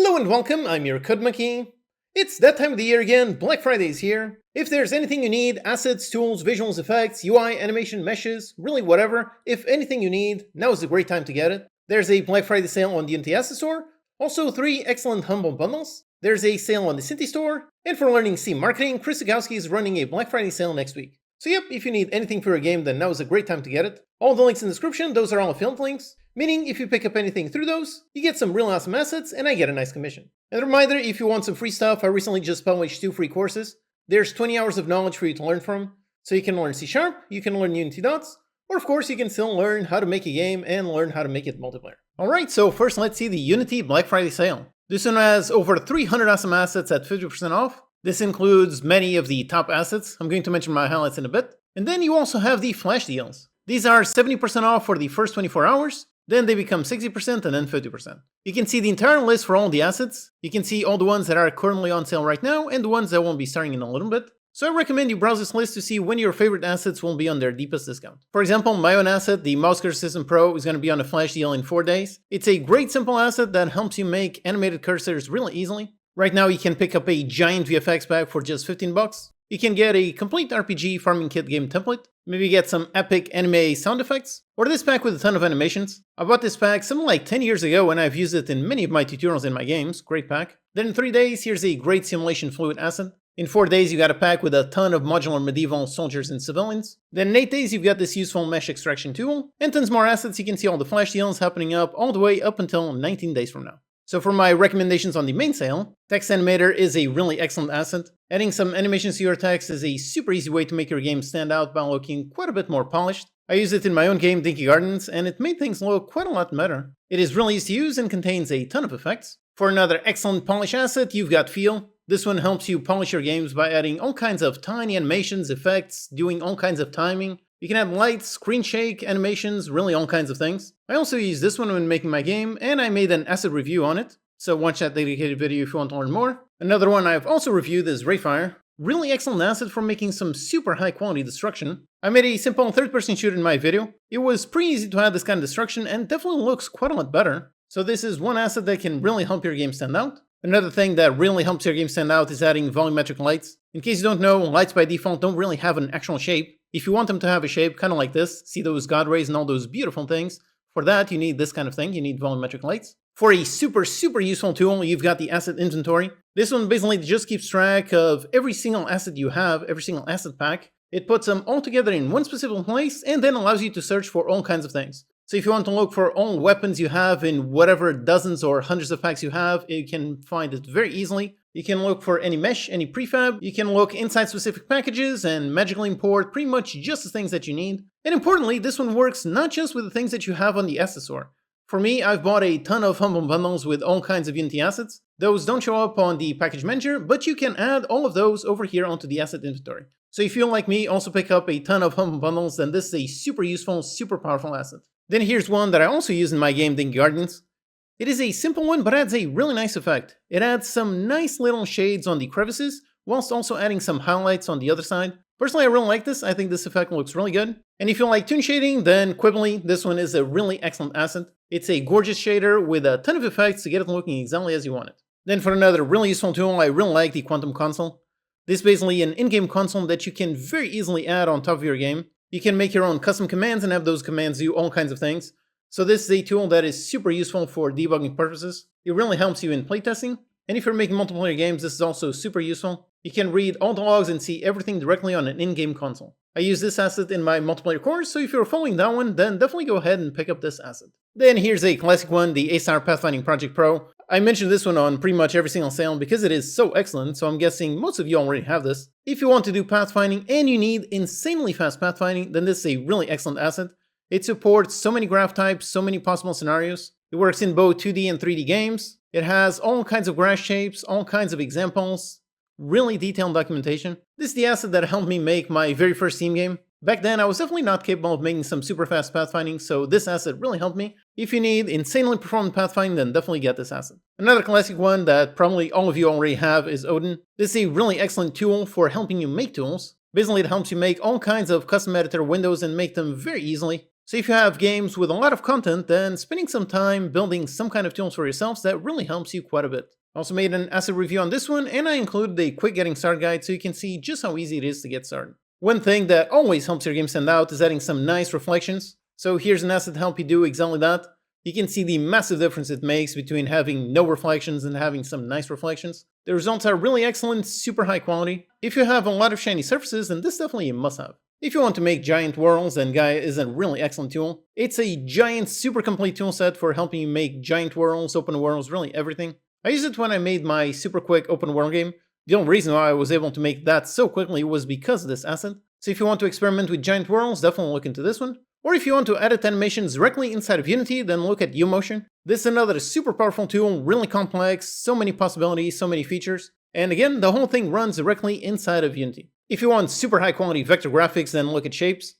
Hello and welcome, I'm your Code Monkey. It's that time of the year again, Black Friday is here. If there's anything you need, assets, tools, visuals, effects, UI, animation, meshes, really whatever, if anything you need, now is a great time to get it. There's a Black Friday sale on the Unity Asset Store, also 3 excellent humble bundles. There's a sale on the Synty Store, and for learning C marketing, Chris Zagowski is running a Black Friday sale next week. So yep, if you need anything for your game, then now is a great time to get it. All the links in the description, those are all affiliate links, meaning if you pick up anything through those, you get some real awesome assets and I get a nice commission. And a reminder, if you want some free stuff, I recently just published 2 free courses. There's 20 hours of knowledge for you to learn from, so you can learn C#, you can learn Unity Dots, or of course you can still learn how to make a game and learn how to make it multiplayer. Alright, so first let's see the Unity Black Friday sale. This one has over 300 awesome assets at 50% off. This includes many of the top assets. I'm going to mention my highlights in a bit. And then you also have the flash deals. These are 70% off for the first 24 hours, then they become 60% and then 50%. You can see the entire list for all the assets. You can see all the ones that are currently on sale right now and the ones that won't be starting in a little bit. So I recommend you browse this list to see when your favorite assets will be on their deepest discount. For example, my own asset, the Mouse Cursor System Pro, is going to be on a flash deal in 4 days. It's a great simple asset that helps you make animated cursors really easily. Right now you can pick up a giant VFX pack for just 15 bucks. You can get a complete RPG farming kit game template, maybe get some epic anime sound effects, or this pack with a ton of animations. I bought this pack something like 10 years ago and I've used it in many of my tutorials in my games, great pack. Then in 3 days, here's a great simulation fluid asset. In 4 days, you got a pack with a ton of modular medieval soldiers and civilians. Then in 8 days, you've got this useful mesh extraction tool, and tons more assets. You can see all the flash deals happening up all the way up until 19 days from now. So for my recommendations on the main sale, Text Animator is a really excellent asset. Adding some animations to your text is a super easy way to make your game stand out by looking quite a bit more polished. I use it in my own game, Dinky Gardens, and it made things look quite a lot better. It is really easy to use and contains a ton of effects. For another excellent polish asset, you've got Feel. This one helps you polish your games by adding all kinds of tiny animations, effects, doing all kinds of timing. You can add lights, screen shake, animations, really all kinds of things. I also use this one when making my game, and I made an asset review on it, so watch that dedicated video if you want to learn more. Another one I've also reviewed is Rayfire. Really excellent asset for making some super high quality destruction. I made a simple third-person shooter in my video. It was pretty easy to add this kind of destruction and definitely looks quite a lot better. So this is one asset that can really help your game stand out. Another thing that really helps your game stand out is adding volumetric lights. In case you don't know, lights by default don't really have an actual shape. If you want them to have a shape kind of like this, see those god rays and all those beautiful things, for that you need this kind of thing, you need volumetric lights. For a super useful tool, you've got the asset inventory. This one basically just keeps track of every single asset you have, every single asset pack. It puts them all together in one specific place and then allows you to search for all kinds of things. So if you want to look for all weapons you have in whatever dozens or hundreds of packs you have, you can find it very easily. You can look for any mesh, any prefab, you can look inside specific packages and magically import pretty much just the things that you need. And importantly, this one works not just with the things that you have on the asset store. For me, I've bought a ton of humble bundles with all kinds of Unity assets. Those don't show up on the package manager, but you can add all of those over here onto the asset inventory. So if you, like me, also pick up a ton of humble bundles, then this is a super useful, super powerful asset. Then here's one that I also use in my game, Dinky Gardens. It is a simple one, but adds a really nice effect. It adds some nice little shades on the crevices, whilst also adding some highlights on the other side. Personally, I really like this. I think this effect looks really good. And if you like toon shading, then Quibbly, this one is a really excellent asset. It's a gorgeous shader with a ton of effects to get it looking exactly as you want it. Then for another really useful tool, I really like the Quantum Console. This is basically an in-game console that you can very easily add on top of your game. You can make your own custom commands and have those commands do all kinds of things. So this is a tool that is super useful for debugging purposes. It really helps you in playtesting. And if you're making multiplayer games, this is also super useful. You can read all the logs and see everything directly on an in-game console. I use this asset in my multiplayer course, so if you're following that one, then definitely go ahead and pick up this asset. Then here's a classic one, the A-Star Pathfinding Project Pro. I mentioned this one on pretty much every single sale because it is so excellent, so I'm guessing most of you already have this. If you want to do pathfinding and you need insanely fast pathfinding, then this is a really excellent asset. It supports so many graph types, so many possible scenarios. It works in both 2D and 3D games. It has all kinds of grass shapes, all kinds of examples, really detailed documentation. This is the asset that helped me make my very first Steam game. Back then, I was definitely not capable of making some super fast pathfinding, so this asset really helped me. If you need insanely performant pathfinding, then definitely get this asset. Another classic one that probably all of you already have is Odin. This is a really excellent tool for helping you make tools. Basically, it helps you make all kinds of custom editor windows and make them very easily. So if you have games with a lot of content, then spending some time building some kind of tools for yourselves, that really helps you quite a bit. I also made an asset review on this one, and I included a quick getting started guide so you can see just how easy it is to get started. One thing that always helps your game stand out is adding some nice reflections. So here's an asset to help you do exactly that. You can see the massive difference it makes between having no reflections and having some nice reflections. The results are really excellent, super high quality. If you have a lot of shiny surfaces, then this definitely a must-have. If you want to make giant worlds, then Gaia is a really excellent tool. It's a giant, super complete tool set for helping you make giant worlds, open worlds, really everything. I used it when I made my super quick open world game. The only reason why I was able to make that so quickly was because of this asset. So if you want to experiment with giant worlds, definitely look into this one. Or if you want to edit animations directly inside of Unity, then look at UMotion. This is another super powerful tool, really complex, so many possibilities, so many features. And again, the whole thing runs directly inside of Unity. If you want super high quality vector graphics, then look at Shapes.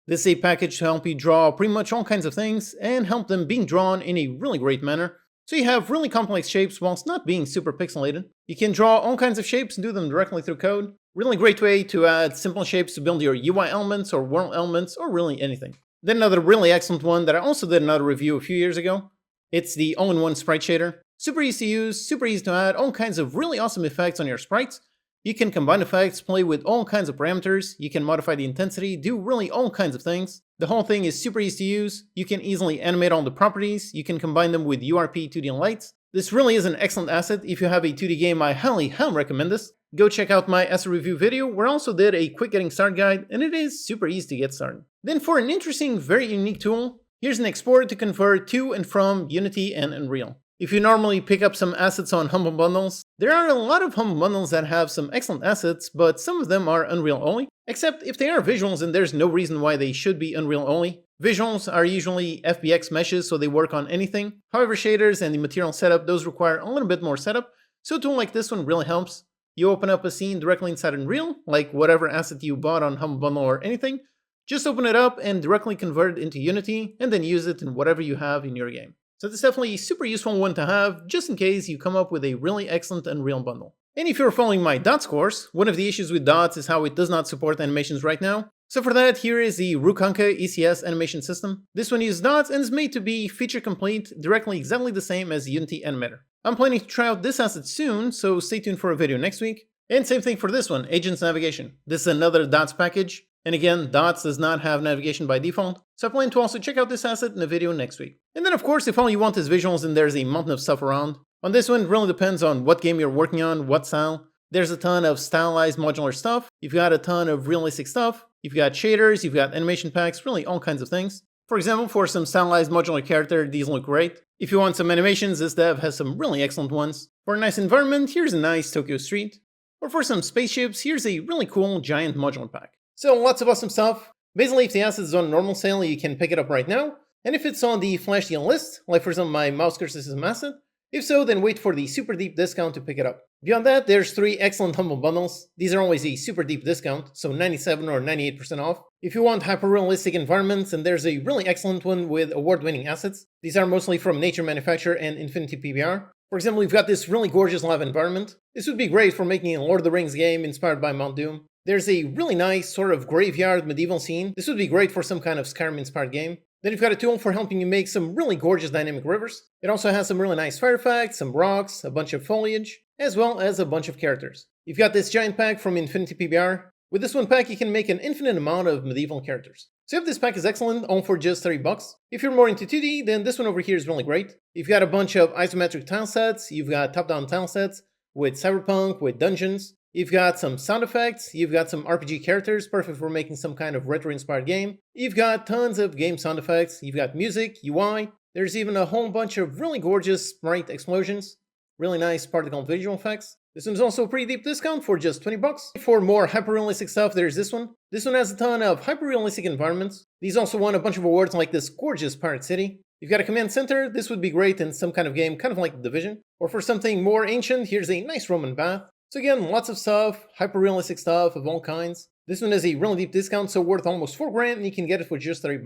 This is a package to help you draw pretty much all kinds of things and help them being drawn in a really great manner. So you have really complex shapes whilst not being super pixelated. You can draw all kinds of shapes and do them directly through code. Really great way to add simple shapes to build your UI elements or world elements or really anything. Then another really excellent one that I also did another review a few years ago. It's the all-in-one sprite shader. Super easy to use, super easy to add all kinds of really awesome effects on your sprites. You can combine effects, play with all kinds of parameters, you can modify the intensity, do really all kinds of things. The whole thing is super easy to use, you can easily animate all the properties, you can combine them with URP 2D lights. This really is an excellent asset. If you have a 2D game, I highly recommend this. Go check out my asset review video where I also did a quick getting started guide, and it is super easy to get started. Then for an interesting, very unique tool, here's an export to convert to and from Unity and Unreal. If you normally pick up some assets on Humble Bundles, there are a lot of Humble Bundles that have some excellent assets, but some of them are Unreal only. Except if they are visuals, and there's no reason why they should be Unreal only. Visuals are usually FBX meshes, so they work on anything. However, shaders and the material setup, those require a little bit more setup, so a tool like this one really helps. You open up a scene directly inside Unreal, like whatever asset you bought on Humble Bundle or anything. Just open it up and directly convert it into Unity, and then use it in whatever you have in your game. So this is definitely a super useful one to have, just in case you come up with a really excellent Unreal bundle. And if you're following my Dots course, one of the issues with Dots is how it does not support animations right now. So for that, here is the Rukanka ECS animation system. This one uses Dots and is made to be feature complete, directly exactly the same as Unity Animator. I'm planning to try out this asset soon, so stay tuned for a video next week. And same thing for this one, Agents Navigation. This is another Dots package. And again, Dots does not have navigation by default, so I plan to also check out this asset in a video next week. And then of course, if all you want is visuals, then there's a mountain of stuff around. On this one, it really depends on what game you're working on, what style. There's a ton of stylized modular stuff, you've got a ton of realistic stuff, you've got shaders, you've got animation packs, really all kinds of things. For example, for some stylized modular character, these look great. If you want some animations, this dev has some really excellent ones. For a nice environment, here's a nice Tokyo street. Or for some spaceships, here's a really cool giant modular pack. So lots of awesome stuff. Basically, if the asset is on normal sale, you can pick it up right now. And if it's on the flash deal list, like for example my mouse cursor system asset, if so, then wait for the super deep discount to pick it up. Beyond that, there's 3 excellent Humble Bundles. These are always a super deep discount, so 97 or 98% off. If you want hyper-realistic environments, and there's a really excellent one with award-winning assets. These are mostly from Nature Manufacture and Infinity PBR. For example, we've got this really gorgeous lava environment. This would be great for making a Lord of the Rings game inspired by Mount Doom. There's a really nice sort of graveyard medieval scene. This would be great for some kind of Skyrim-inspired game. Then you've got a tool for helping you make some really gorgeous dynamic rivers. It also has some really nice fire effects, some rocks, a bunch of foliage, as well as a bunch of characters. You've got this giant pack from Infinity PBR. With this one pack, you can make an infinite amount of medieval characters. So if this pack is excellent, all for just $30. If you're more into 2D, then this one over here is really great. You've got a bunch of isometric tile sets, you've got top-down tile sets, with cyberpunk, with dungeons. You've got some sound effects, you've got some RPG characters, perfect for making some kind of retro-inspired game. You've got tons of game sound effects, you've got music, UI. There's even a whole bunch of really gorgeous sprite explosions. Really nice particle visual effects. This one's also a pretty deep discount for just $20. For more hyper-realistic stuff, there's this one. This one has a ton of hyper-realistic environments. These also won a bunch of awards like this gorgeous Pirate City. You've got a command center, this would be great in some kind of game, kind of like The Division. Or for something more ancient, here's a nice Roman bath. So again, lots of stuff, hyper-realistic stuff of all kinds. This one is a really deep discount, so worth almost $4,000, and you can get it for just $30.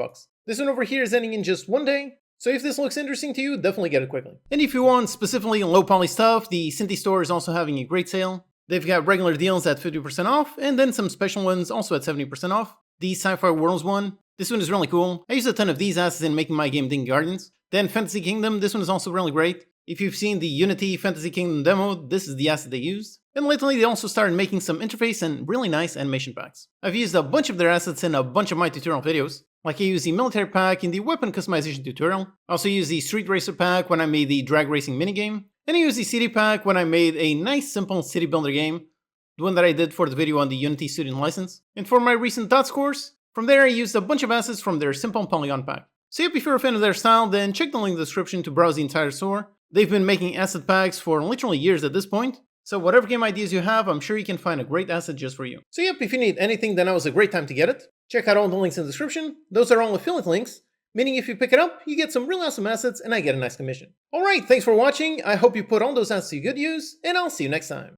This one over here is ending in just one day. So if this looks interesting to you, definitely get it quickly. And if you want specifically low poly stuff, the Synty store is also having a great sale. They've got regular deals at 50% off, and then some special ones also at 70% off. The Sci-Fi Worlds one, This one is really cool. I used a ton of these assets in making my game Dingy Guardians. Then Fantasy Kingdom, this one is also really great. If you've seen the Unity Fantasy Kingdom demo, this is the asset they used. And lately they also started making some interface and really nice animation packs. I've used a bunch of their assets in a bunch of my tutorial videos. Like I used the military pack in the weapon customization tutorial. I also used the street racer pack when I made the drag racing minigame. And I used the city pack when I made a nice simple city builder game. The one that I did for the video on the Unity student license. And for my recent DOTS course, from there I used a bunch of assets from their simple polygon pack. So yep, if you're a fan of their style, then check the link in the description to browse the entire store. They've been making asset packs for literally years at this point. So whatever game ideas you have, I'm sure you can find a great asset just for you. So yep, if you need anything, then now is a great time to get it. Check out all the links in the description. Those are all affiliate links, meaning if you pick it up, you get some really awesome assets and I get a nice commission. Alright, thanks for watching. I hope you put all those assets to good use, and I'll see you next time.